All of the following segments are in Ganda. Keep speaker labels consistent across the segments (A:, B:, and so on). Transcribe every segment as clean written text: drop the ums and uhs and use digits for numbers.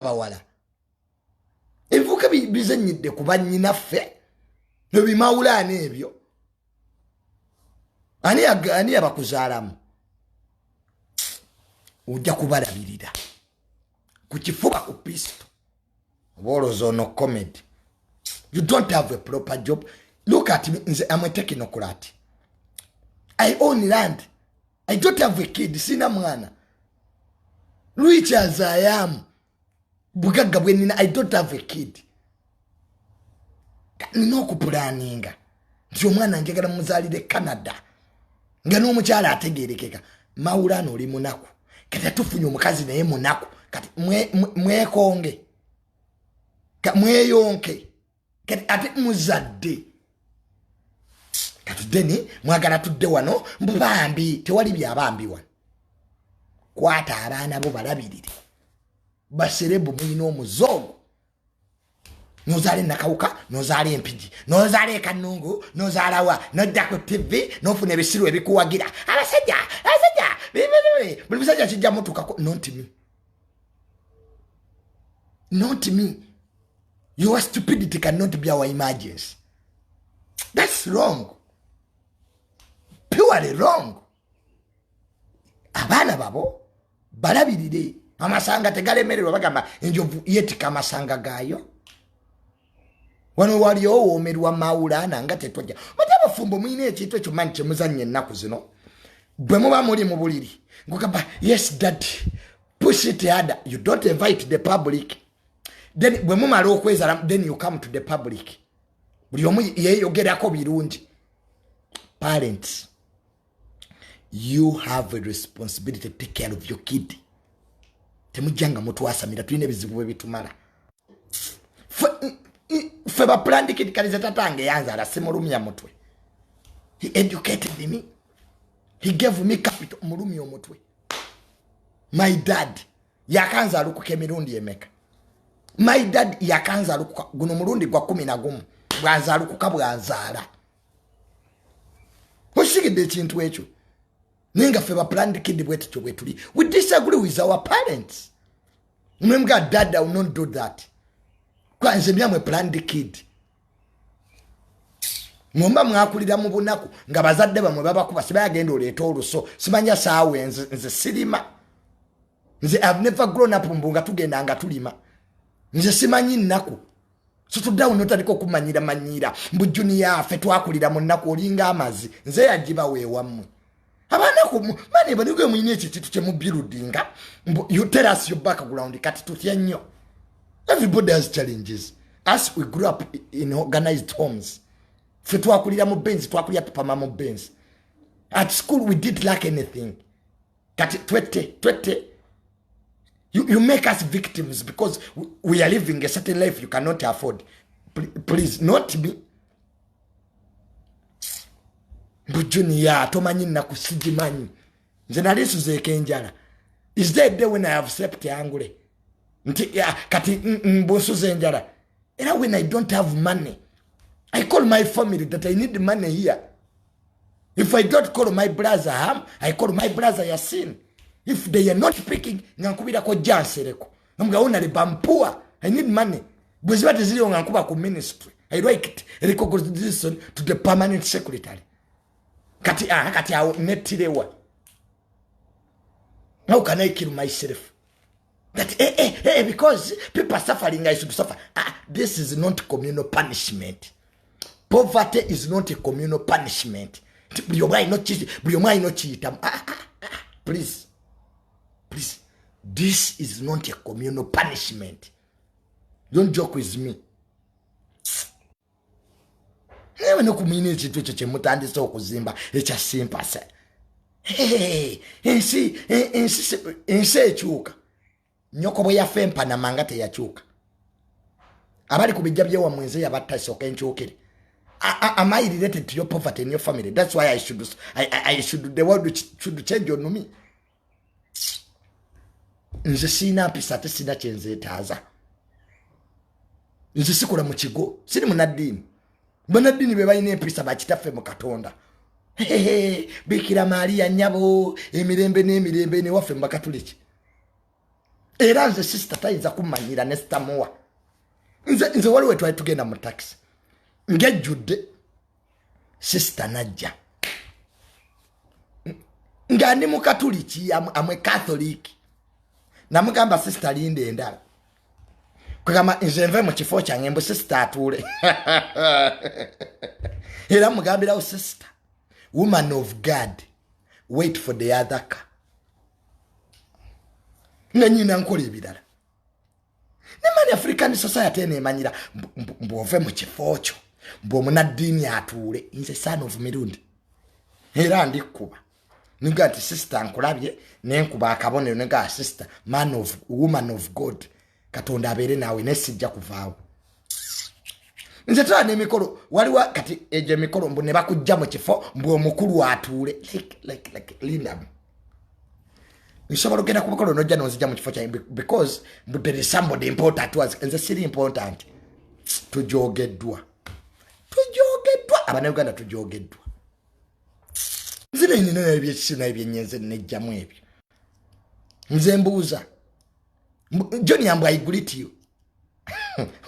A: bawala evuka bizenyidde kuba nnyinaffe no bimawulana ebyo ani abakuzaalamu ojja kubalabirira ku kifuba ku pisto obolooza ono comedy. You don't have a proper job. Look at me, I'm a technocrat. I own land. I don't have a kid. Sina mwana. Rich as I am. Bugaga bwenina, I don't have a kid. Nino kupulaninga. Ndio mwana ngegala muzalire Canada. Nga n'omukyala ategerekeka. Maulana oli munaku. Kati tufunye omukazi naye munaku. Kati mwekonge. Mweyonke. Kati ate muzadde. Kati deni mwagala tudde wano mbubambi tewali byabambi wano. Kwata abaana bo balabirire. Baserebu mwino omuzogo. Nozale nakawuka, nozale empiji, nozale kanungu, nozala wa, nodda ku TV, nofuna ebisiru ebikuwagira. Abasajja, buli musajja kijja mutuka not me. Not me. Your stupidity cannot be our emergency. That's wrong. Purely wrong. Abana babo balabirire amasanga tegalemererwa bagamba enjovu yetika amasanga gayo. Wano waliyo womerwa Maulana nga tetwajja. Mutaba fumbo mwine ekintu ekyo manyi kyemuzannye ennaku zino. Bwe muba muli mu buliri. Ngugamba yes dad. Push it harder. You don't invite the public. Then bwe mumala okwezala then you come to the public. Buli omu yeeyogerako birungi. Parents, you have a responsibility to take care of your kid. Temujjanga mutwasamira tulina ebizibu ebitumala. Feba planned kid kaliza tatange yanzala simulumya mutwe. He educated me. He gave me capital mulumya omutwe. My dad yakanza alukuke Mirundi emeka. My dad yakanza alukuka guno mulundi gwa 11 bwanza alukuka bwanzala. Hoshigide ekintu ekyo. Ninga feba planned kid bwetyo bwetuli. We disagree with our parents. Remember dad will not do that. Kwa nze myamwe planned kid. Mwomba mwakulira mu bunaku nga bazadde bamwe babakuba sibayagenda oleeta oluso simanya saawe nze sirima. Nze I've never grown up mbunga tugenda nga tulima. Nze simanyi nnaku. So tudda unotaliko kumanyira mbujuni yafe twakulira mu nnaku olinga amazi nze yajiba weewammwe. Abana ku mani banigwe mwine ekitu kye mu buildinga you tell us your background kati tutya nnyo. Everybody has challenges. As we grew up in organized homes. Fe twakulira mu Benz twakulira papa mu Benz. At school we did like anything. Kati twete. You make us victims because we are living a certain life you cannot afford. Please, not me. Bujuni ya tomanyi na kusijimanyi. Nze nali suzeeke njala. Is there a day when I have slept angry? Kati mbusuze njala. And when I don't have money, I call my family that I need money here. If I don't call my brother Ham, I call my brother Yasin. If they are not picking, ngankubira ko jansereko. Ngaona le bampua. I need money. Bwezibate zili ngankuba ku ministry. I write recognition to the permanent secretary. Kati awo netirewa. How can I kill myself? That because people are suffering, I should suffer. This is not communal punishment. Poverty is not a communal punishment. Please. Please. This is not a communal punishment. Don't joke with me. Never no community to chemutandi so kuzimba. It's a simple say. Hey, say chuka. Nyoko bwe yafempa na mangate ya chuka. Abali kubijabye wa mwenze ya batasoka enchokere. Am I related to your poverty in your family? That's why I should the world should change on me. Nze sina pisa te sina chenze taza. Nze sikula mu kigo, siri munadini. Banadini be bayine pisa bakitaffe mu Katonda. Bikira Maria nyabo emirembe ne waffe mu Bakatoliki. era nze sister tayinza kumanyira ne stamoa nze waliwe twali tugenda mu taxi ngejjudde sister najja nga ndi mu katuliki amwe catholic namugamba sister linde endala kugamba nze nve mu kifo kyange mbu sister atuule era mugambirawo sister woman of God wait for the other car nga nyina nkola ebirala ne mani African society enemanyira mbove mu kifo kyo mbu omunaddiini atuule nze son of Mirundi era ndikuba ninga ati sister nkulabye nenkuba akabonero ninga sister woman of God katonda abeere nawe nesijja kuvaawo nze twa ne mikolo waliwa kati eje mikolo mbu ne bakujja mu kifo mbu omukulu atuule like Linda nsobola kugenda ku mikolo nojja nozijja mu kifo kyange because there is somebody important to us nze siri important tujogeddwa Abannayuganda tujogeddwa nzire nino ebyekisina ebyenyenze nejjamu ebyo nze mbuuza Johnny ambu I greet you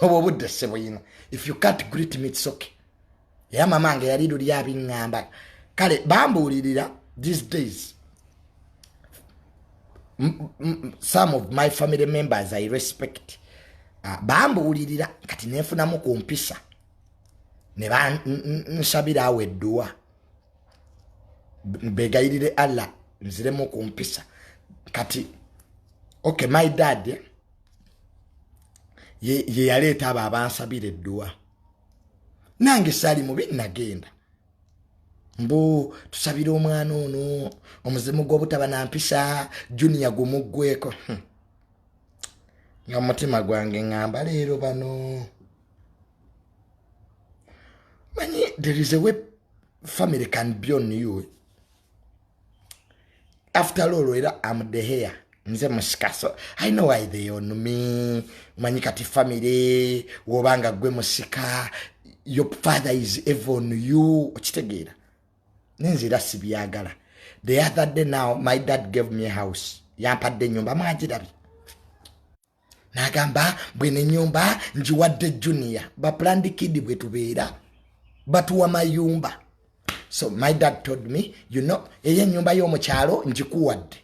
A: obo budde seboyina if you can't greet me it's okay ya mamange yali luli abingamba kale bambuulirira these days some of my family members I respect bambuulirira kati nefunamu kumpisa ne nsabira awe dua begayirire Allah nziremu kumpisa kati okay my dad ye yaleta abansabire dua nange sali mubi nagenda mbu tusabire omwana ono omuzimu gw'obutaba nampisa Junior gumuggweko nga mutima gwange ngamba leero bano many there is a way family can be on you after all I'm the hair nze musikaso I know why they on me manyi kati family wobanga gwe musika your father is evil on you okitegeera nenzira sibyagala the other day now my dad gave me a house yampadde nyumba mwagirabi nagamba bwene nyumba njiwadde Junior ba planned kid bwe tubeera batuwa mayumba so my dad told me you know eye nyumba yo mu kyalo njikuwadde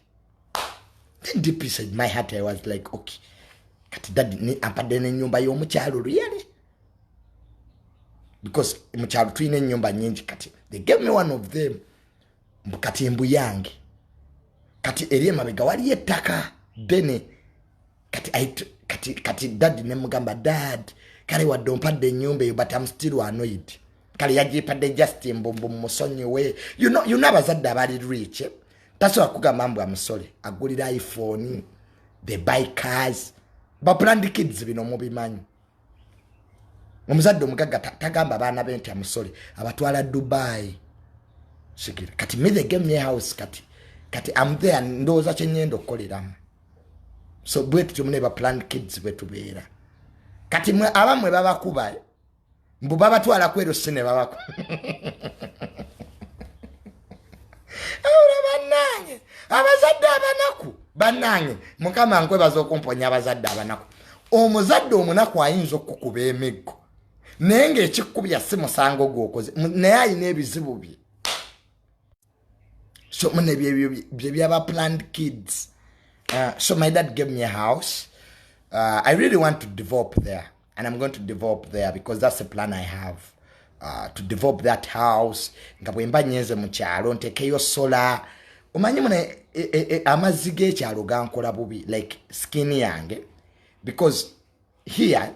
A: then deep inside my heart I was like okay kati dad ni ampadde ne nyumba yo mu kyalo really because mu kyalo twine nyumba nyingi kati they gave me one of them kati mbu yange kati eriye mabega wali ettaka dene kati dad ne mugamba dad kale wadde ompadde nyumba yo but I'm still annoyed kale yajipadde just mbombo musonyiwe you know abazadde abali rich tasobola kugamba mbu amusole agulira iPhone they buy cars ba planned kids bino mubimanyi omuzadde omugagga tagamba abaana be nti amusole abatwala Dubai shikira kati me they gave me a house kati I'm there ndoza kyenyendo okukoleramu so bwet tumune ba planned kids betubeera kati mwe abamwe babakuba mbu babatwala kwero sine babako banange abazadde abanaku banange mukama nkwebaza okumponya abazadde abanaku omuzadde omunaku ayinza okukuba emiggo nenge ekikubya si musango gwokoze naye ayina ebizibu bye so mune byaba planned kids so my dad gave me a house I really want to develop there and I'm going to develop there because that's the plan I have to develop that house nga bwemba nyeze mu kyalo ntekeyo solar omanyi mune amazzi g'ekyalo gankola bubi like skin yange because here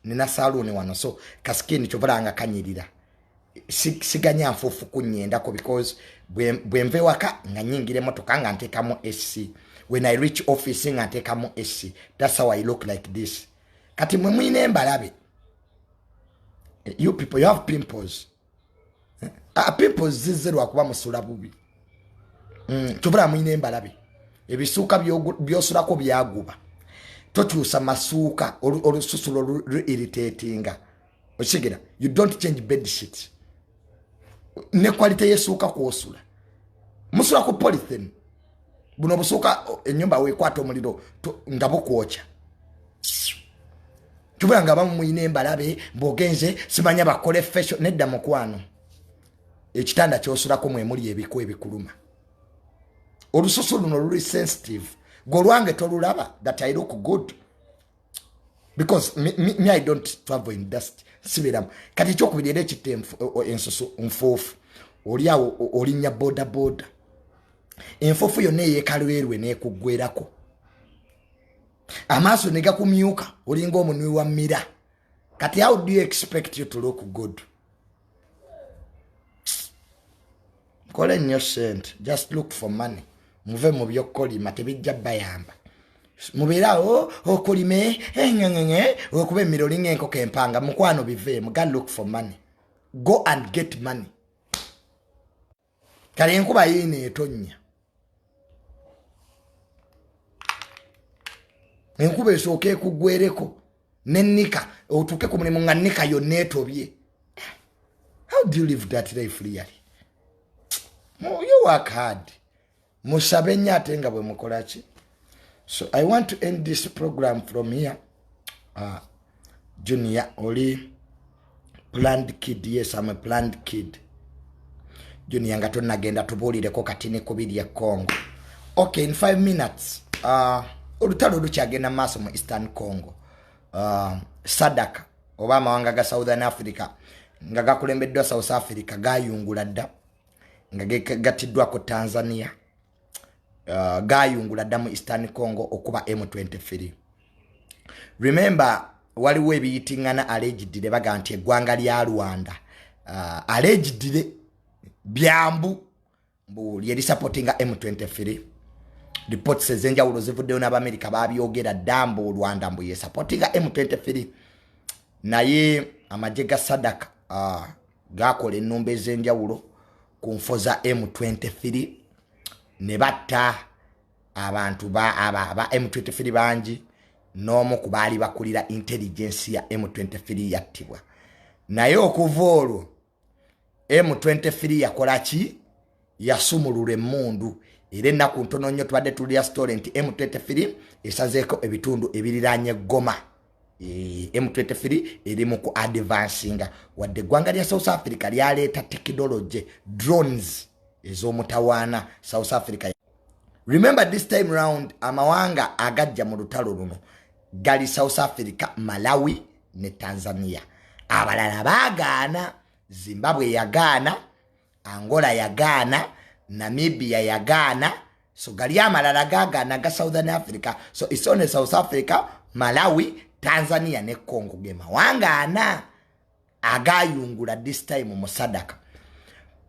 A: nina saluni wano so ka skin kyobalanga kanyirira siganya nfufu kunyendako because bwemve waka nga nyingire motoka nga ntekamu AC when I reach office nga ntekamu AC that's how I look like this kati mwe mwine embalabe you people you have pimples pimples zizerwa kuba musula bubi tubula mwine embalabe ebisuka byosulako byaguba tokyusa masuka olususulo irritatinga okigira you don't change bed sheet ne quality yesuka kwosula musula ku polythene buno busoka ennyumba wekwata omuliro nga bukwocha tubanga bamuyine embalabe bogenze simanya bakole fashion nedda mukwano ekitanda kyosulako mwemuli ebiko ebikuluma olususu luno luli sensitive golwange tolulaba that I look good because me I don't travel in dust sibiramu kati kyokubirira ekite ensusu nfoofu oliawo olinya boda enfoofu yonna eyekalwerwe nekugwerako amaaso negakumyuka olinga omunwi wa mira kati how do you expect you to look good kola nnyo sente just look for money muve mu byokolima tebijja bayamba mubeerawo okulime okuba emmiro olinga enkoko empanga mukwano biveemu go look for money go and get money kale enkuba yiina etonnya enkuba esooka ekugwereko nennika otuuke ku mulimu nga nnika yonna etobye how do you live that life really you work hard musabe nnyo ate nga bwe mukolaki so I want to end this program from here Junior oli planned kid yes I'm a planned kid Junior nga tonnagenda tubuulireko katini kubiri ya Congo okay in 5 minutes olutalo lukyagenda maaso mu Eastern Congo sadaka oba amawanga ga Southern Africa nga gakulembeddwa South Africa gayungula dda nga gatiddwako Tanzania gayungula dda mu Eastern Congo okuba M23 remember waliwo ebiyitingana allegedly baga nti eggwanga lya Rwanda allegedly byambu mbu lyeri supportinga M23 reports ezenjawulo zivuddeyo n'Abamerika babyogera dambo Rwanda mbu ye supportinga M23 naye amagye ga sadaka gakola ennumba ezenjawulo ku nfo za M23 ne batta abantu ba M23 bangi n'omu ku baali bakulira intelligence ya M23 yattibwa naye okuva olwo M23 yakola ki yasumulula emmundu era ennaku ntono nnyo tubadde tulya story nti M23 esazeeko ebitundu ebiriranye Goma M23 eri mu ku advancinga wadde eggwanga lya South Africa lyaleeta technology drones ez'omutawaana South Africa remember this time round amawanga agajja mu lutalo luno gali South Africa Malawi ne Tanzania abalala bagaana Zimbabwe yagaana Angola yagaana Namibia yagaana so gali amalala gagaana ga Southern Africa so it's only South Africa Malawi Tanzania ne Congo ge mawanga ana agayungula this time mu sadaka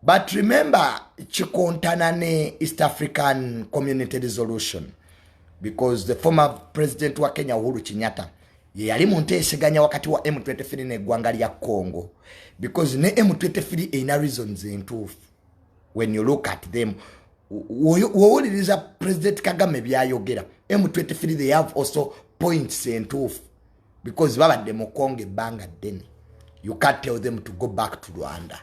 A: but remember chikontana ne East African Community Resolution because the former president wa Kenya Uhuru Kenyatta ye yali mu nteeseganya wakati wa M23 ne eggwanga lya Congo because ne M23 ina reasons entuufu when you look at them wowuliriza President Kagame byayogera M23 they have also points entuufu because babadde mu Congo ebbanga ddene you can't tell them to go back to Rwanda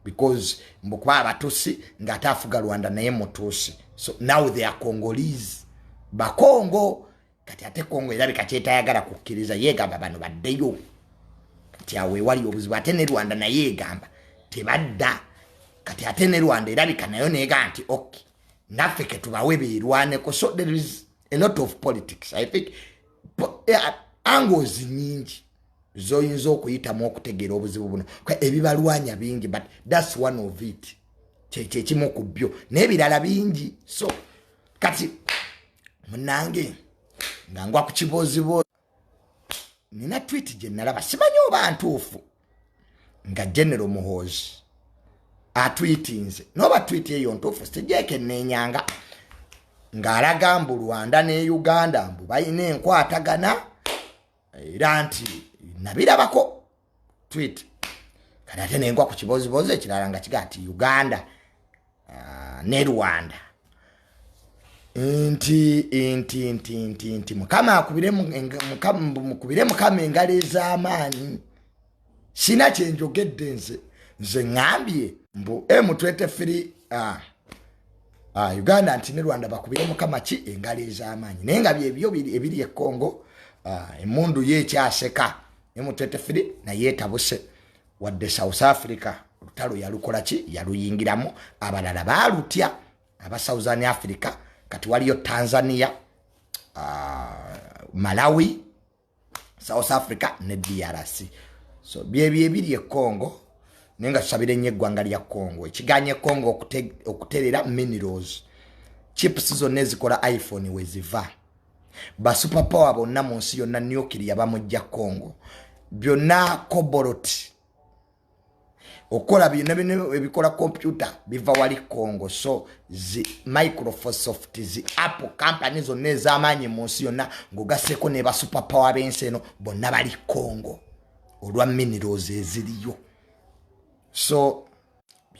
A: because mbukuba abatusi ng'ate afuga Rwanda naye mutuusi so now they are Congolese bakongo kati ate Congo erabika kyetayagala kukkiriza yeegamba bano baddeyo kati awe wali obuzibu ate ne Rwanda naye yeegamba tebadda kati ate ne Rwanda erabika nayo neega nti okay naffe ke tubawe beerwaneko so there is a lot of politics I think angles nyingi zoyinza okuyitamu okutegeera obuzibu buno ebibalwanya bingi but that's one of it kyekimu ku byo n'ebirala bingi so kati munange nga ngwa ku kibozibo nina tweet gye nalaba simanyi oba ntuufu nga General Muhoozi atweetinze noba tweet eyo ntuufu sitegyeke nenyanga ng'alaga mbu Rwanda ne Uganda mbu balina enkwatagana era nti nabirabako tweet kati ate nengwa ku kibozibozi ekirala nga kiga nti Uganda ne Rwanda nti mukama akubire mukama engalo ez'amaanyi sina kyenjogedde nze ngambye mbu M23 Uganda nti ne Rwanda bakubire mukama ki engalo ez'amaanyi naye nga byebyo ebiri e Congo emundu yekyaseka M23 naye etabuse wadde South Africa olutalo yalukola ki yaluyingiramu abalala balutya aba Southern Africa kati waliyo Tanzania Malawi South Africa ne DRC so byebyo ebiri e Congo nenga sabire nnyo eggwanga lya Congo ekiganye Congo okuterera minerals chips zonna ezikola iPhone weziva ba superpower bonna mu nsi yonna nuclear bamujja Congo byonna cobalt okola byonna ebikola computer biva wali Congo so zi Microsoft zi Apple companies zonna ez'amaanyi mu nsi yonna ngogaseko ne ba superpower b'ensi eno bonna bali Congo olwa minerals eziriyo so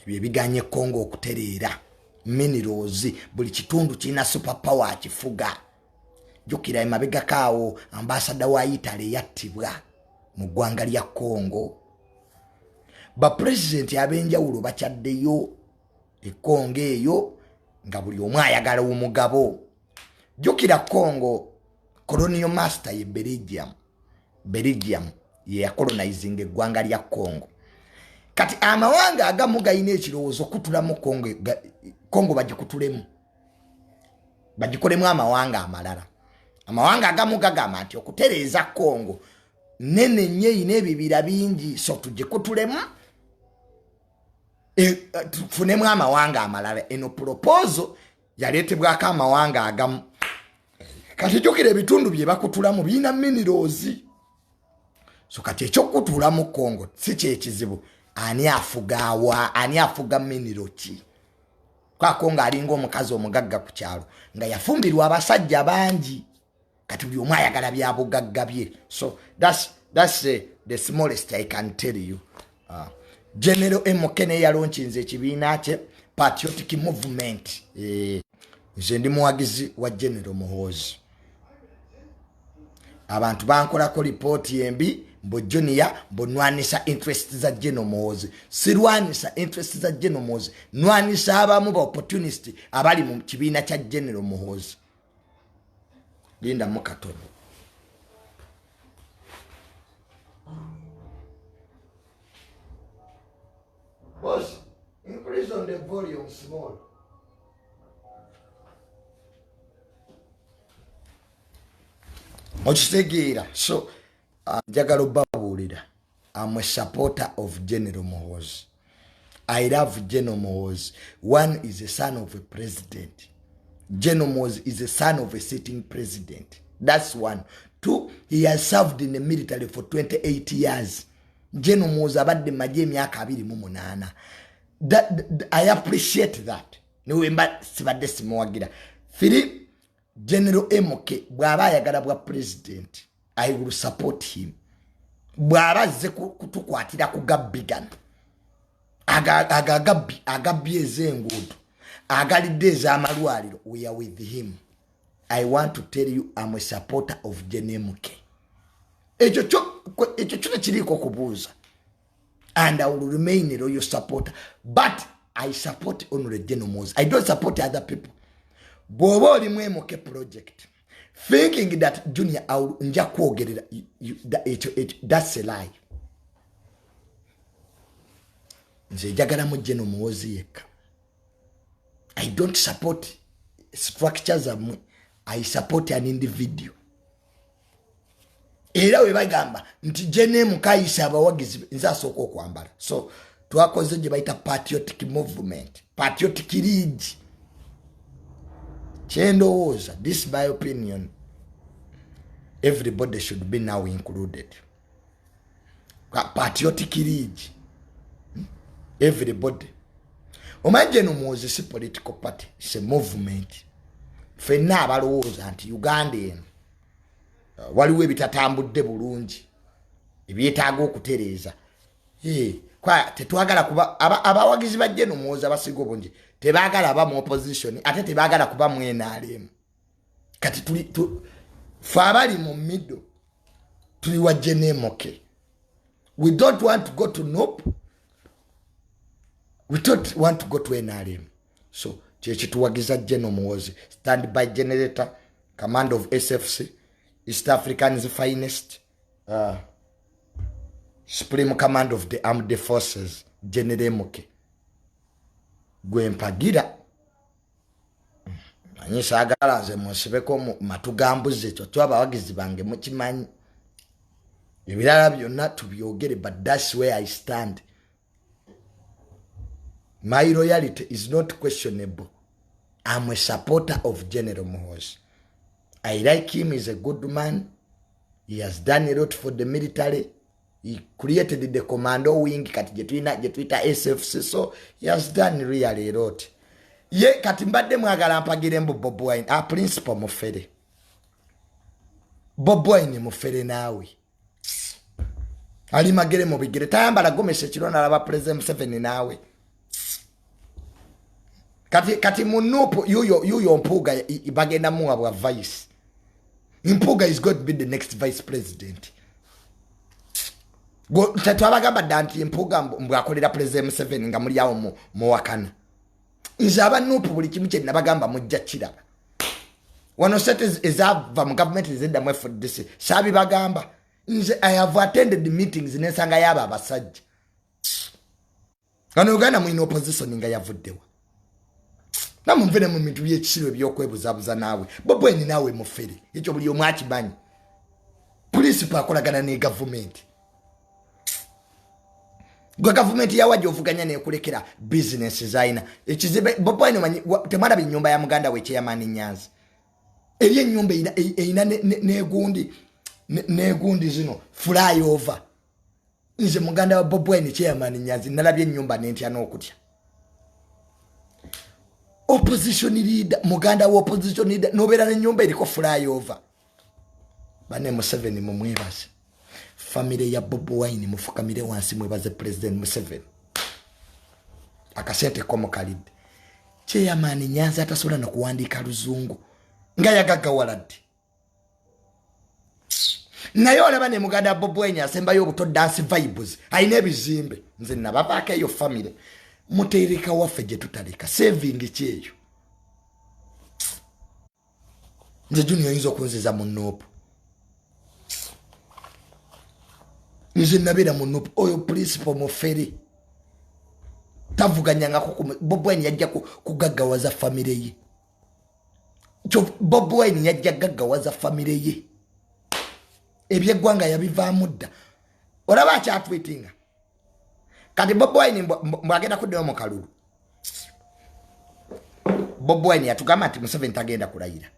A: biganye Congo okuterera minerals buli kitundu kina superpower akifuga jukira emabega kawo ambassador wa Italy yattibwa mu ggwanga lya Congo ba president abenjawulo bakyaddeyo e Congo eyo nga buli omu ayagala omugabo jukira Congo colonial master ye Belgium ye yacolonizing eggwanga lya Congo kati amawanga agamu gayina ekirowoozo kutulamu Congo bagikolemu amawanga amalala amawanga agamu gagamba nti okutereeza Congo nene nnyo eyina ebibira bingi so tugikutulemu tufunemu amawanga amalala eno proposal yaleetebwako amawanga agamu kati jjukira ebitundu bye bakutulamu birina minerals so kati ekyokutulamu Congo si kyekizibu ani afuga mineral ki kwa Congo alinga omukazi omugagga ku kyalo nga yafumbirwa abasajja bangi kati buli omu ayagala bya bugagga bye so that's the smallest I can tell you General Mukene yalonchinze ekibiina kye patriotic movement nze ndi muwagizi wa General Muhoozi abantu bankolako lipooti embi mbo Junior bonwanisa interest za General Muhoozi sirwanisa interest za General Muhoozi nwanisa abamu ba opportunist abali mu kibiina kya General Muhoozi linda mukatono boss increase on the volume small Ochitegera so njagala babulira I'm a supporter of General Muhoozi. I love General Muhoozi. One is a son of a president. General Muhoozi is a son of a sitting president. That's one. Two, he has served in the military for 28 years. General Muhoozi abadde maje emyaka 28. I appreciate that. Niwemba sibadde simuwagira. Three, General MK bwaba ayagala bwa president, I will support him. Bwaba ze kutukwatira kugabbigana. Agabbi ezengudu. Agalidde ez'amalwaliro. We are with him. I want to tell you I'm a supporter of General MK. Ekyo kyonna kiriko kubuuza. And I will remain a loyal supporter. But I support only General Muhoozi. I don't support other people. Bwoba oli MK project thinking that Junior nja kwogerera that's a lie. Nze njagala mu General Muhoozi yekka. I don't support structures amwe. I support an individual. Era we bagamba nti General mukayisa abawagizi nze asooka okwambala. So twakoze gye bayita patriotic movement, patriotic league. Chendowooza, this my opinion, everybody should be now included. Patriotic league. Everybody. General Muhoozi si political party, it's a movement. Fenna abalowooza nti Uganda eno waliwo ebitatambudde bulungi ebyetaaga okutereeza. Kwa tetwagala kuba abawagizi ba General Muhoozi abasiga obungi tebagala aba mu opposition ate tebagala kuba Mwena alemu. Kati fabali mu middle tuli wa General MK. We don't want to go to NOP. We don't want to go to NRM. So kyekituwagiza General Muhoozi, standby generator, command of SFC, East African's finest, supreme command of the armed forces, General Muke. Gwempagira anyisa agala nze musibeko matugambuze ekyo twaba abagizi bange mukimanyi ebirala byonna tubyogere, but that's where I stand. My loyalty is not questionable. I'm a supporter of General Muhoozi. I like him. He's a good man. He has done a lot for the military. He created the commando wing kati jetuita SFC, so he has done really a lot. Ye kati mbadde mwagala mpagire mbu Bob Wine a principal mufere. Bob Wine mufere nawe. Ali magere mu bigere tayambala gomese kirona laba President Museveni nawe. Kati munupu yuyo mpuga bagenda muwa bwa vice. Mpuga is going to be the next vice president. Go tatwabagamba danti mpuga mbwakolera President Museveni nga muri yawo mu wakana. Nzaba nupu buli kimu kye nabagamba mujja kiraba. Wano set is ava mu government is edda mwe for this. Sabi bagamba nze I have attended the meetings nesanga yaba abasajja. Kano Uganda mu opposition nga yavuddewa. Namumvene mu mintu byekiro byokwebuzabuza nawe. Bob Wine nawe mufere. Ekyo buli omwachi banyi. Police pakolagana ne government. Gwa government yawaje ovuganya ne kulekera business zaina. Ekizibe Bob Wine manyi temara binyumba ya muganda we chairman Nyanzi. Eriye nyumba ina ne gundi zino fly over. Nze muganda wa Bob Wine chairman Nyanzi nalabye nyumba nentya n'okutya. Opposition leader, muganda wa opposition leader, nobera ne nyumba eriko fly over. Bane Museveni mumwebase. Family ya Bob Wine mufukamire wansi mwebaze President Museveni. Akasente komo kalide. Chairman Nyanzi atasobola na kuwandika luzungu. Nga yagagawaladi. Nayo olaba ne muganda Bob Wine asembayo obuto dance vibes. Ayine bizimbe. Nze nababaka yo family. Mutereka waffe gye tutaleka saving kyeyo. Nze Junior yinza okunziza mu nopu. Nze nabera mu nopu oyo principal mufere. Tavuganyangako Bob Wine yajja kugaggawaza family ye. Bob Wine yajja gaggawaza family ye. Ebyeggwanga yabivaamu dda. Olaba akyatwetinga. Kati Bob Wine mbagenda kuddeyo mu kalulu. Bob Wine yatugamba nti Museveni tagenda kulayira.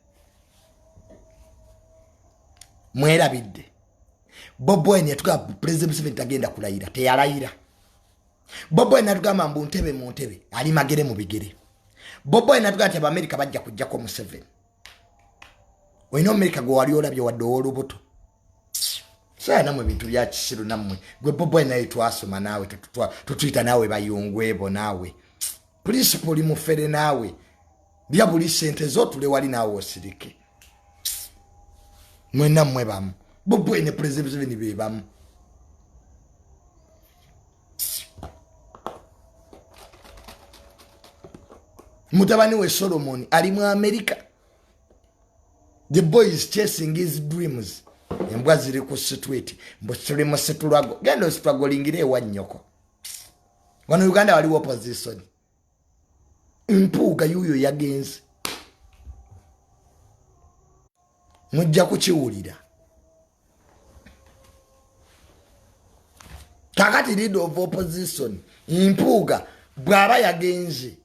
A: Mwerabidde. Bob Wine yatugamba President Museveni tagenda kulayira. Teyalayira. Bob Wine yatugamba mbu ntebe mu ntebe. Ali magere mu bigere. Bob Wine yatugamba nti Abamerika bajja kujjako Museveni. Oyina Amerika gwe wali olabye wadde olubuto. Saya namwe bintu bya kisiru namwe. Gwe Bob Wine naye twasoma nawe tutuyita nawe bayungwebo nawe. Principal mufere nawe. Bya buli sente zotule wali nawe osirike. Mwena mmwe bamu. Bob Wine President Museveni be bamu. Mutabani we Solomon ali mu America. The boy is chasing his dreams. Embwa ziri ku street mbosiri mu situlwago gendo struggling wa nnyoko. Wano Uganda wali opposition. Mpuga yuyo yagenze. Mujja kukiwulira. Kakati leader of opposition Mpuga bwaba yagenze.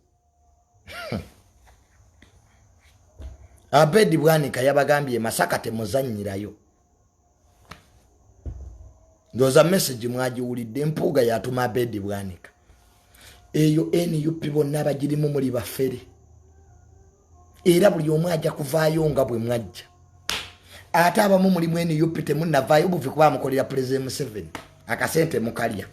A: Abedi Bwanika yabagambye Masaka temuzanyirayo. Ndoza message mwagiwulidde Mpuga yatuma Abedi Bwanika. Eyo NUP bonna bagirimu muli bafere. Era buli omu ajja kuvaayo nga bwe mwajja. Ate abamu muli mu NUP temunnavaayo buvi kuba mukolera President Museveni. Akasente mukalya.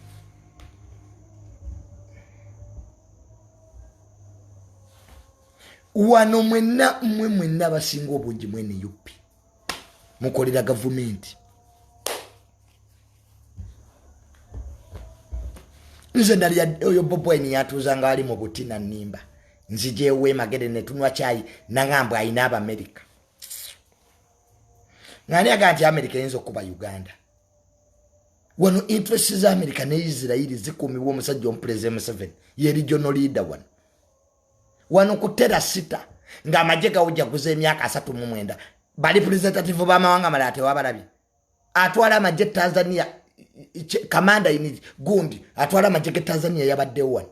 A: Wano mwenna basinga obungi mu NUP. Mukolera government. Nze ndali oyo Bob Wine yatuzanga ali mu butina nimba. nzijewe magere ne tunwa chai nangambwe ayina aba America ngani aganti America yinzo kuba Uganda wano interests za America ne Israel zikumiwo musajja ompreze Museveni ye regional leader wano kutera sita nga majeka ujja kuze emyaka 39 bali representative ba mawanga malate wabalabi atwala maje Tanzania commander ini gundi atwala maje Tanzania yabadde one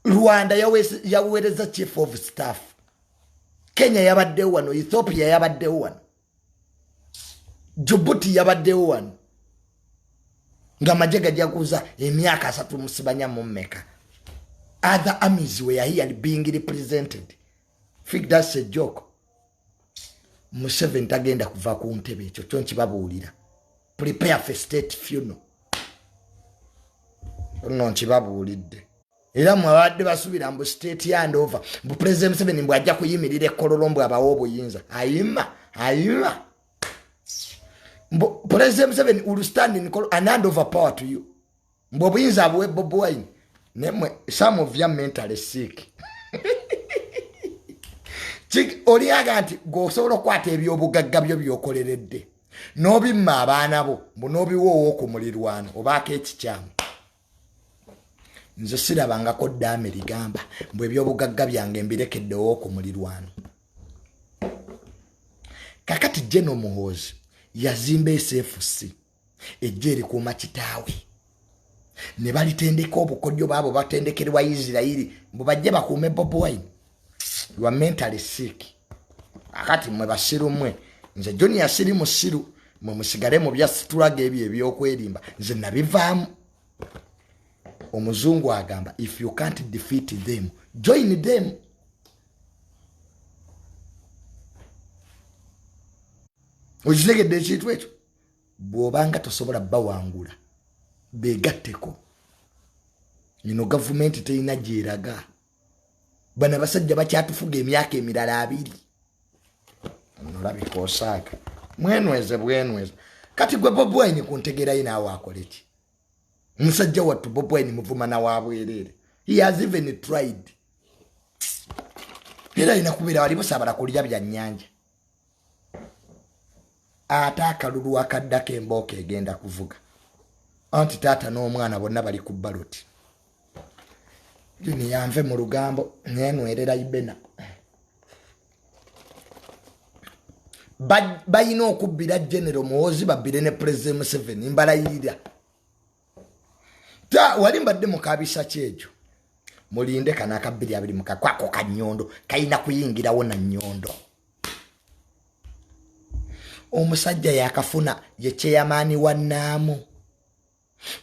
A: Rwanda yawereza chief of staff Kenya yabadde one Ethiopia yabadde one Djibouti yabadde one nga majega jakuza emyaka 3 musibanya mu Mecca. Other armies were here being represented. Think that's a joke. Museveni tagenda kuva ku ntebe ekyo kyonki babuulira. Prepare for state funeral. Ono nkibabuulidde. Era mwawadde basubira mbu state handover. Mbu President Museveni mbu ajja kuyimirira ekkololombo abawo obuyinza. Ayima. Mbu President Museveni will stand in and hand over power to you. Mbu obuyinza abuwe Bobi Wine. Nemwe some of them mentally sick. Chik oliaga nti go solo kwate ebyobugagga byo byokoleredde. Nobi mma abaana bo, mbunobi wo ku mulirwano obaka ekikyamu. Nze sirabanga ko dame ligamba mbu ebyobugagga byange mbirekedde wo ku mulirwano. Kakati General Muhoozi yazimba SFC ejjeri ku makitaawe. Ne balitendeka obukodyo babo batendekerwa Israeli mbu bajje bakuume Bobi Wine. You are mentally sick. Akati mwe basiru mwe nze Junior siri musiru mwe musigale mu byasitulaga ebyo ebyokwerimba nze nabivaamu. Omuzungu agamba if you can't defeat them join them. Ojizegedde ekintu ekyo bw'obanga tosobola bawangula begatteko. Ino government teyina gyeraga. Bana basajja bakyatufuga emyaka emirala 2. Nolabika osaaga. Bwenweze. Kati gwe Bobi Wine kuntegera ina awakoleki. Musajja wattu Bobi Wine muvuma na wabwerere. He has even tried. Era ina kubira wali busabala kulya bya nnyanja. Ate akalulu akaddako embooka egenda kuvuga. Anti taata n'omwana bonna bali ku baloti. Juni yanve mu lugambo nyenwerera ibena. Bayina okubbira General Muhoozi babbire ne President Museveni mbalayirira. Wali mbadde mukabisa kyejo. Mulinde kana akabbiri abiri mukakwako kanyondo kayina kuyingirawo na nyondo. Omusajja yakafuna ye chairman wa Naamu.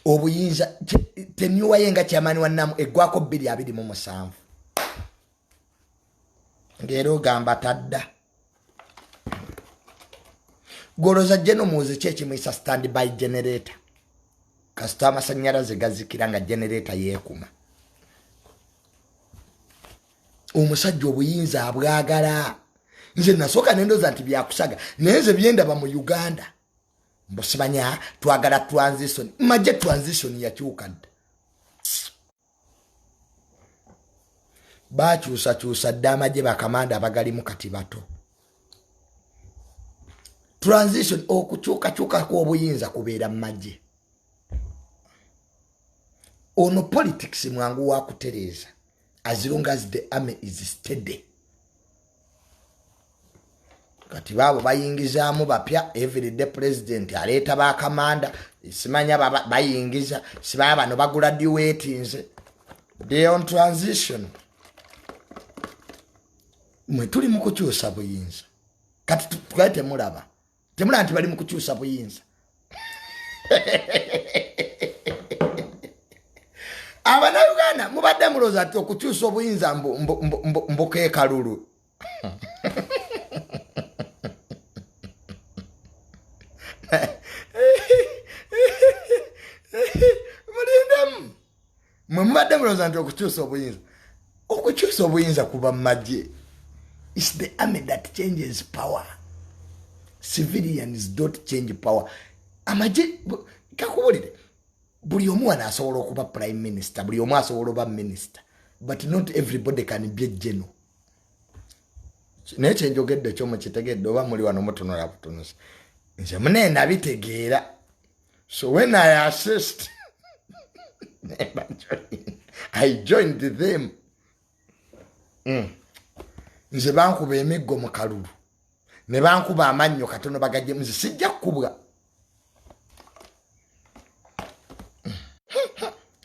A: Obuyinza tenyuwa yenga chairman wa Naamu egwako 227. Ngero gamba tadda. Goroza General Muhoozi chechi mwisa standby generator. Kasita amashanyarazi gazikira nga generator yeekuma. Omusajja obuyinza abwagala. Nze nasoka nendoza nti byakusaga nenze byendaba mu Uganda. Mbosibanya twagala transition. Maje transition yakyukadde. Bakyusa damaje bakamanda abagali mu kati bato. Transition okukyuka ko obuyinza kubeera maje. Ono politics mwangu wa kutereza. As long as the army is steady. Kati babo bayingizamu bapya everyday president aleta ba commander simanya bayingiza sibaya bano bagraduate nze. They on transition. Mwe tuli mu kukyusa buyinza. Kati twete mulaba. Temula nti bali mu kukyusa buyinza. Abana Uganda mubadde muloza ati okukyusa obuyinza mbuke kalulu. Mulindem mubadde muloza ati okukyusa obuyinza. Okukyusa obuyinza kuba maje. It's the army that changes power. Civilians don't change power. Amaje kakubulire. buli omu anasobola okuba prime minister, buli omu asobola okuba minister, but not everybody can be a general. Naye kyenjogedde kyo mukitegedde oba muli wano mutunula butunuzi. Nze munena bitegeera. So when I assist, I joined them. Nze bankuba emiggo mu kalulu. Ne bankuba amannyo katono bagajje nze sijja kubwa.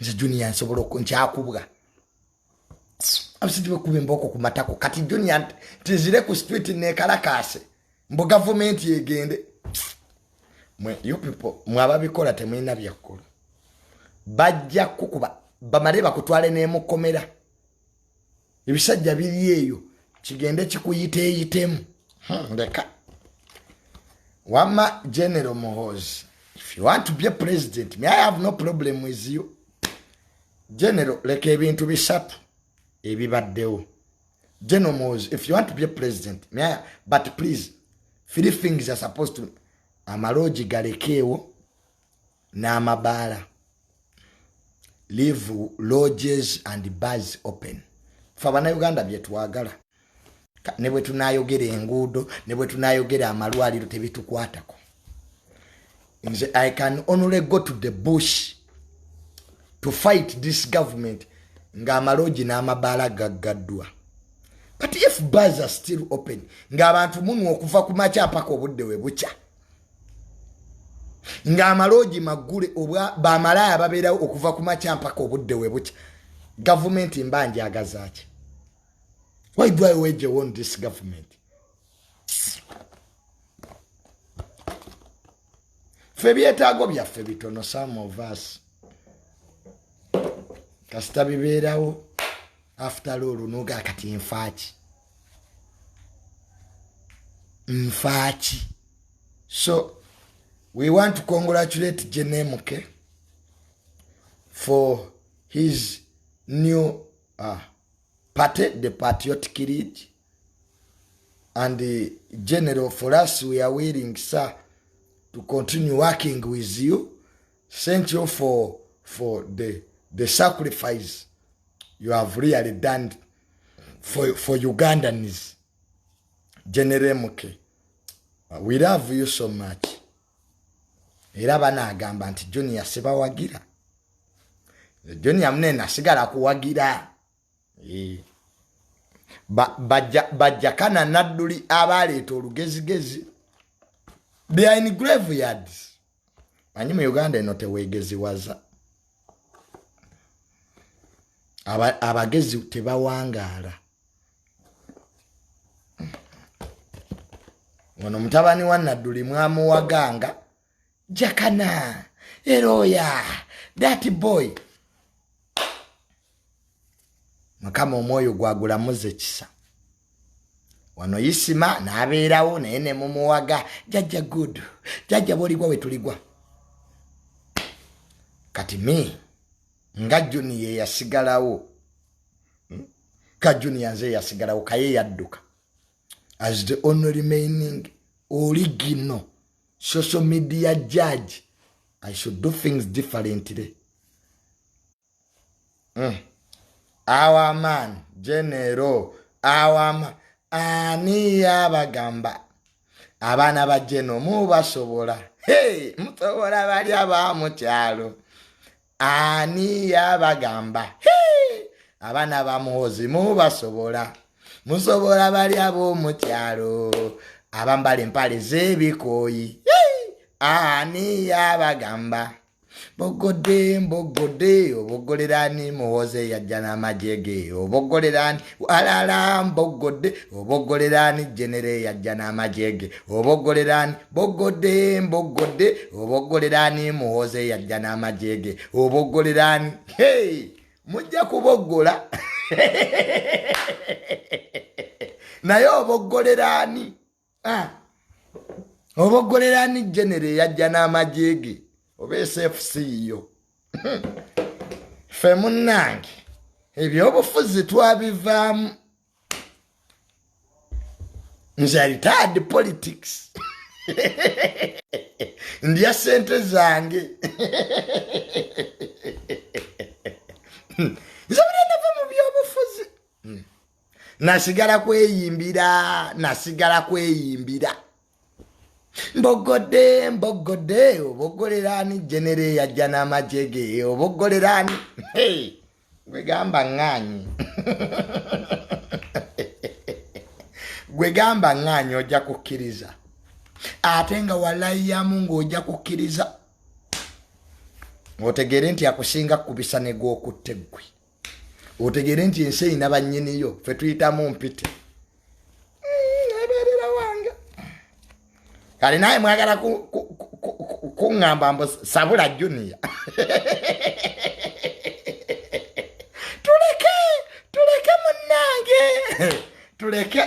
A: Nze Junior nsobola okunkyakubwa. Abasijja bakube mboko ku matako. Kati Junior tizire ku street ne kalakase. Mbo government yegende. You people, mwababikola temwina byakola. Bajja kukuba bamale bakutwale n'emukomera. Ebisajja biri eyo kigende kikuyiteyitemu. Ndeka. Wama General Muhoozi, if you want to be a president, me I have no problem with you. General, leka ebintu bisatu ebibaddewo. General Muhoozi, if you want to be a president, but please, 3 things are supposed to amaloji galekewo n'amabaala. Leave lodges and bars open. Fabana Uganda byetwagala. Ne bwe tunayogera enguudo, ne bwe tunayogera amalwaliro tebitukwatako. Nze I can only go to the bush to fight this government nga amaloji n'amabaala gaggaddwa. But if bars are still open, nga abantu munu okuva ku makya paka obudde we bucha. Nga amaloji magule obwa bamalaya babeera okuva ku makya paka obudde we bucha. Government mbanje agazaaki. Why do I wage on this government? Febietago byaffe bitono, some of us. Kasita bibeerawo after all nuga kati mfachi. So we want to congratulate Jenemuke for his new party, the Patriotic League, and the General, for us, we are willing, sir, to continue working with you. Thank you for the sacrifice you have really done for Ugandans. General Muke, we love you so much. Era banagamba nti Junior sebawagira. Junior mnene asigala kuwagira. Bajja kana nadduli abaleeta olugezigezi. They are in graveyards. Manyi mu Uganda eno teweegeziwaza. Abagezi tebawangaala. Wano mutabani wa Nadduli mwamuwaganga. Jakana, Eroya, that boy. Makama omwoyo gwagulamuze kisa. Wano Isima n'abeerawo naye ne mumuwaga jajja good. Jajja boligwa we tuligwa. Kati me nga Junior yasigalawo. Ka Junior nze yasigalawo kaye yadduka. As the only remaining original social media judge, I should do things differently. Our man, General, our man, ani abagamba. Abana ba General mubasobola. Hey, musobola bali aba mu kyalo. Ani abagamba. Hey, abana ba Muhoozi mubasobola. Musobola bali abo mu kyalo. Abambala empale z'ebikoyi. Ani abagamba. Mbogode, obogolerani Muhoozi yajja n'amajege. Obogolerani alala mbogode, obogolerani General yajja n'amajege. Obogolerani mbogode, obogolerani Muhoozi yajja n'amajege. Obogolerani, hey, mujja kubogola. Naye obogolerani. Obogolerani General yajja n'amajege. Obe SFC yo. Fe munnange. Ebyo obufuzi twabivaamu. Nze retired politics. ndya sente zange nsobulenda va mu byobufuzi nasigala kweyimbira mboggodde oboggolerani genere yajja n'amajege oboggolerani gwegamba ŋŋaanyi gwegamba ŋŋaanyi ojja kukkiriza ate nga walayiyamu ng'ojja kukkiriza otegere nti akusinga kubisa ne gw'okutte ggwe otegere nti ensi eyina bannyiniyo ffe tuyitamu mpite ebeerera wange kale naye mwagala kuŋŋamba mbu sabula juniya tuleke munnange tuleke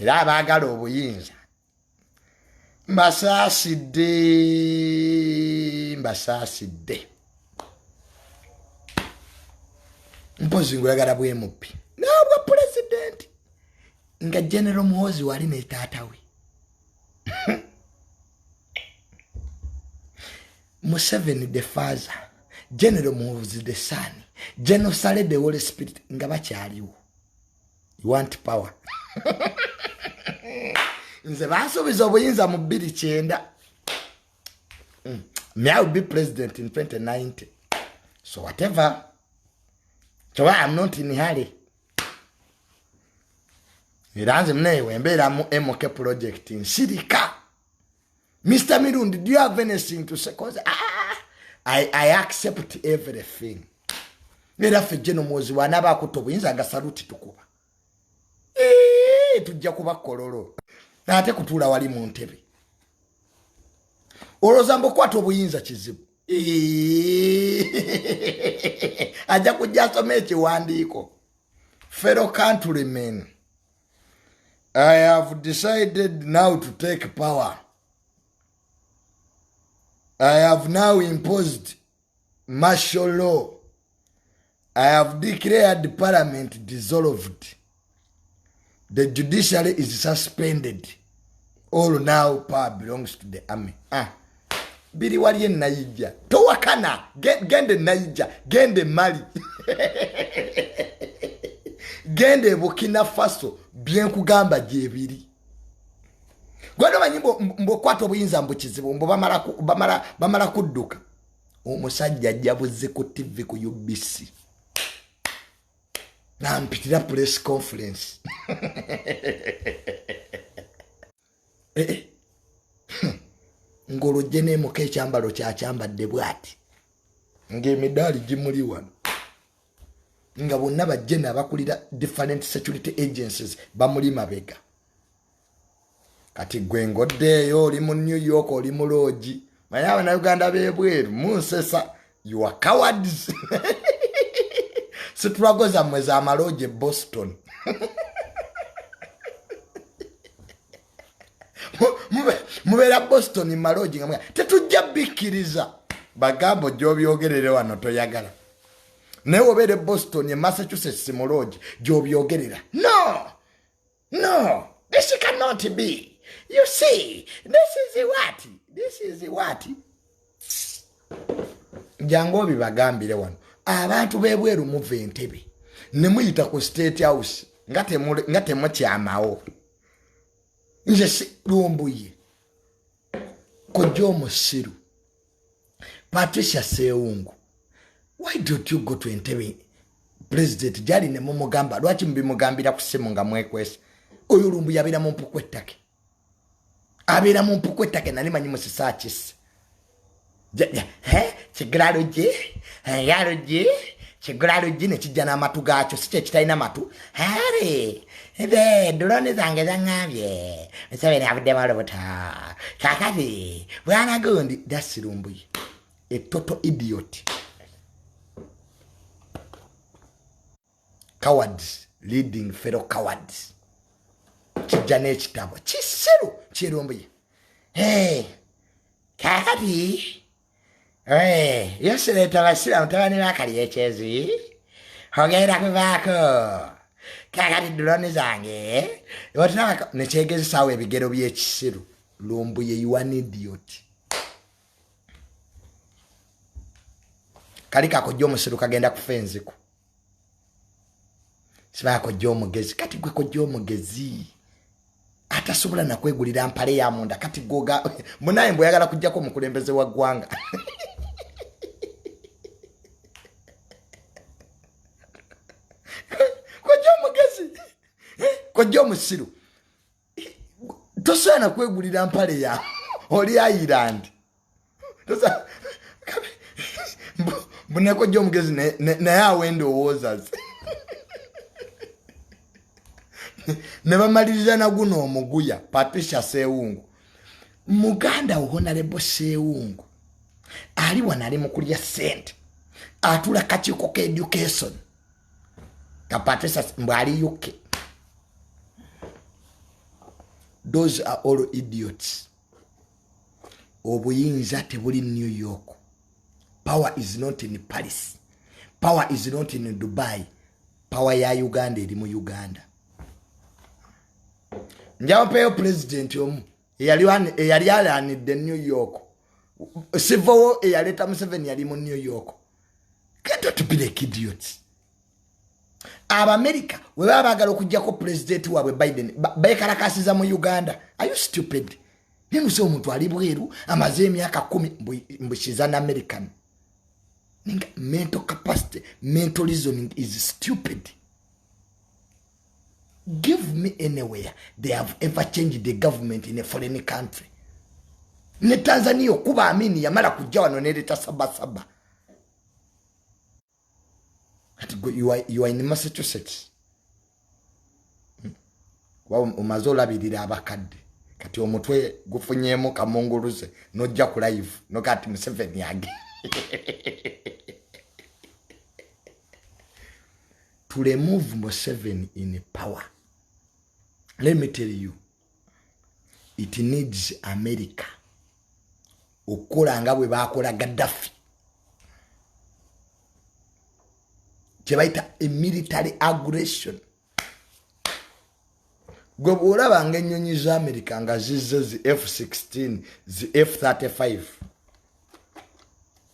A: era abaagala obuyinza mbasaasidde mpozi ngulagala bwemupi nabwa pulezidenti nga General Muhoozi wali ne taata we Museveni the father, General Muhoozi the son, General Sale the Holy Spirit nga bakyaliwo. You want power? Nze basuubiza obuyinza mu 2009. Me I will be president in 2090. So whatever. So I'm not in a hurry. Iranze mnewe mbera mu MK project in Sirika. Mr. Mirundi, do you have anything to say? Because I accept everything. Era fe General Muhoozi wanaba kutobuyinza nga saluti tukuba. Tujja kuba kololo. Ate kutula wali mu ntebe. Olozambo kwata obuyinza kizibu. Aja kujja asoma ekiwandiiko. Fellow countrymen, I have decided now to take power. I have now imposed martial law. I have declared parliament dissolved. The judiciary is suspended. All now power belongs to the army. Biri waliye naija. Towakana. Gende naija. Gende Mali. Gende Burkina Faso. Bien kugamba jebiri. Gwado manyimbo mbokwata obuyinza mbukizibu mbo bamala kudduka. Omusajja jabuze ku TV ku UBC. Na mpitira press conference. Ngolo jene muke kyambalo kya kyambadde bwati. Ng'emidaali gimuli wano. Nga bonna bajjena abakulira different security agencies bamuli mabega. Kati gwe ngoddeeyo oli mu New York oli mu Lodge. Manya Abannayuganda b'ebweru munsesa. You are cowards. Situlagoza mwezi amaloje Boston. Mubera Boston maloje nga tetujja bikkiriza bagambo gy'obyogerere wano toyagala. Naye obere Boston ye Massachusetts maloje gy'obyogerera. No, this cannot be. You see, this is what. Jango bibagambire wano. Abantu bebweru muve Entebbe ne muyita ku State House ngate mu kyamawo nje lumbuye kojo musiru Patricia Seungu. Why don't you go to Entebbe? President jali ne mumugamba lwaki mbimugambira kusemu nga mwekwesa oyo lumbuye abira mu mpukwetake nali manyi musisachisi Chigulaluji, yaluji, chigulaluji ne kijja n'amatu gaakyo si kye kitalina matu. Hare, drone zange zangambye. Museveni avuddemu olubuto. Kakati, bwana gundi, that's Lumbuye. A total idiot. Cowards leading fellow cowards. Kijja n'ekitabo. Kisiru, Lumbuye. Hey, kakati. Yesterday tabasira mtabani bakali echezi. Hogera kubako. kakati drone zange watina nechegezi sawe ebigero by'ekisiru lumbu ye you an idiot kali kakojja omusiru kagenda kufenziko siba akojja omugezi kati gwe kojja omugezi atasobola nakwegulira mpale ya munda kati goga munaye mbo yagala kujjako mukulembeze wa gwanga kojja omugezi kojja omusiru tosaana kwegulira mpale ya oli Ireland tosa buneko jjo omugezi naye awendowooza ne bamaliriza na guno omuguya Patricia Sewungu muganda Honorable Sewungu ali wanali mukulya sente atula kakiiko ka education ka Patricia mbali UK. Those are all idiots. Obuyinza tebuli New York. Power is not in Paris. Power is not in Dubai. Power ya Uganda eri mu Uganda. Njawo peyo president omu eyali alanidde New York. Civil eyaleta Museveni yali mu New York. Get to be like idiots. America we baba bagala okujjako president wabwe Biden bekalakasiza mu Uganda. Are you stupid? Nemu so omuntu ali bweru amaze emyaka 10 mbushiza na American. Ninga mental capacity, mental reasoning is stupid. Give me anywhere they have ever changed the government in a foreign country. Ne Tanzania kuba amini yamala kujja wano neleta sabasaba. You are in Massachusetts. Wa umazola bidira abakadde. Kati omutwe gufunyemo kamongoluze nojja ku live no kati Museveni yage. To remove Museveni in power, let me tell you, it needs America. Okola nga bwe bakola Gaddafi. Chebaita a military aggression. Gwe bwolaba ng'ennyonyi za America nga zizze zi F-16, zi F-35.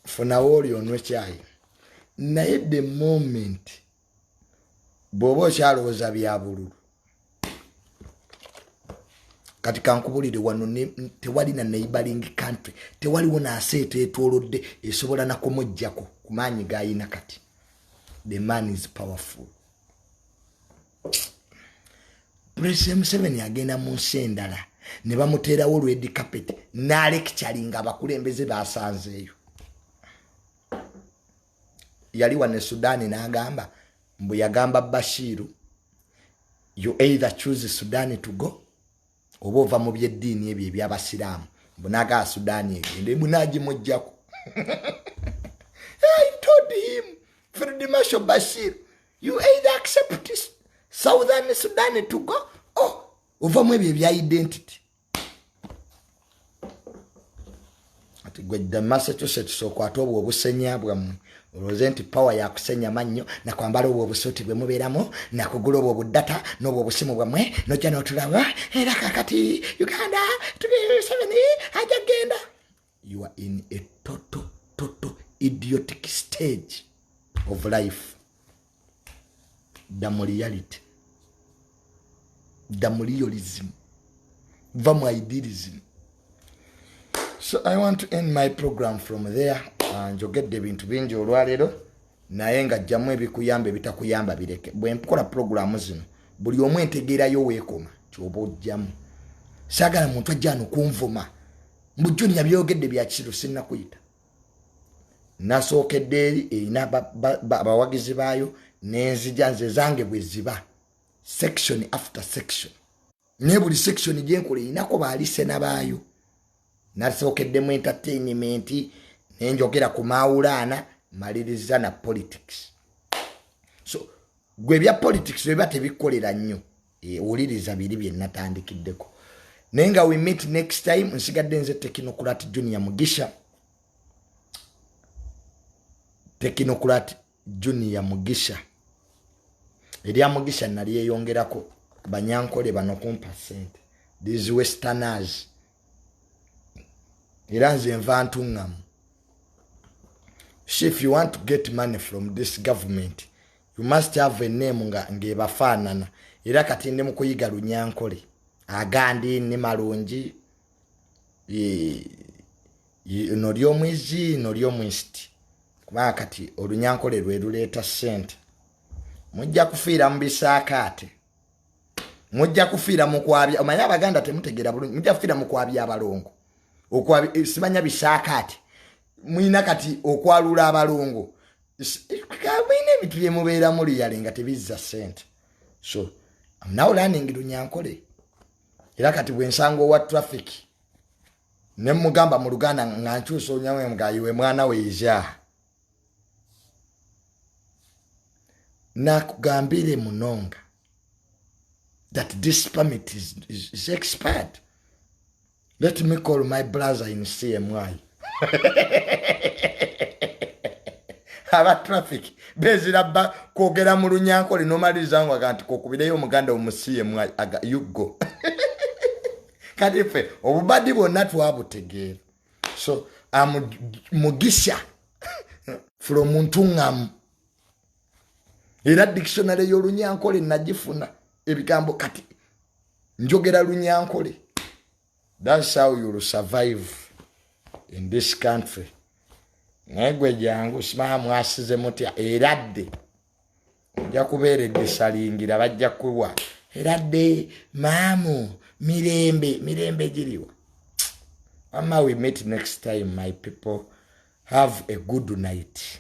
A: Funa woli onwe kyayi. Naye the moment bw'oba okyalowooza bya bululu. Kati kankubulire wano tewali na neighboring country. Tewaliwo naseeta etwolodde esobola na kumujjako ku maanyi g'ayina kati. The man is powerful. President Museveni agenda mu nsi endala ne bamuteerawo red carpet n'alekitalinga abakulembeze basanzeeyo. Yali wane Sudan n'agamba mbu yagamba Bashiru, you either choose Sudan to go oba ova mu byeddiini ebyo eby'abasiraamu mbu n'agaa Sudan egende munagimujjako. I told him Field Marshal Bashir, you either accept this Southern Sudan to go or ova mu ebyo ebya identity. Ati gwe the Massachusetts okwata obwo obusenya bwammwe olowooza nti power ya kusenya mannyo na kwambala obwo obusuuti bwe mubeeramu na kugula obwo obudata n'obwo obusimu bwammwe nojja n'otulaba era kakati Uganda tuli 7 ajja genda. You are in a total idiotic stage of life. The reality. The realism. Vamu idealism. So I want to end my program from there. Njogedde ebintu bingi olwaleero naye nga jjamu ebikuyamba ebitakuyamba bireke. Bwe mpola programu zino buli omu entegeerayo weekoma ky'oba ojjamu. Saagala muntu ajja ano kunvuma. Mbujjuni byogedde bya kisiru sinnakuyita. Nasookedde eri erina abawagizi baayo n'enzija nze zange bwe ziba. Section after section. Ne buli section gyenkola erinako baalise nabaayo. Nasookeddemu entertainment nenjogera ku Maulana maliriza na politics. So gwe bya politics beba tebikolera nnyo. Uliriza biri bye natandikiddeko. Nenga we meet next time. Nsigadde nze Technocrat Jr Mugisha. Technocrat Jr Mugisha. Erya Mugisha nali yeyongerako banyankole bano kumpa sente. These westerners. Era nze nva ntungamu. If you want to get money from this government, you must have a name ngebafaanana. Era kati ndi mu kuyiga Lunyankole. Agandi ni malungi. Noli omwizi, noli omwisiti. Kubanga kati Olunyankole lwe luleeta sente. Mujja kufiira mu bisaakaate. Mujja kufiira mu kwabya. Omanya Abaganda temutegeera bulungi. Mujja kufiira mu kwabya abalongo. Okwabya simanya bisaakaate. Mwina kati okwalula abalongo. Mwina ebintu bye mubeera muli yalenga tebizza sente. So, I'm now learning Lunyankole. Era kati bwensanga wa traffic. Ne mugamba mu Luganda nga nkyusa onyawe mugayiwe mwana we ija. Nakugambire munonga that this permit is expired. Let me call my brother in CMY. Aba traffic bezira ba kwogera mu Lunyankole nomaliza ngo akanti kokubireyo omuganda mu CMY you go. Kadife obubadi bonna twabutegeera. So Mugisha from Ntungam. Era dictionary y'Olunyankole najifuna ebigambo kati njogera Lunyankole. That's how you will survive in this country. Negwe jangu simaha mwasize mutya eradde. Ojja kubeeredde salingira bajja kuwa. Eradde maamu mirembe jiriwa. Mama, we meet next time, my people. Have a good night.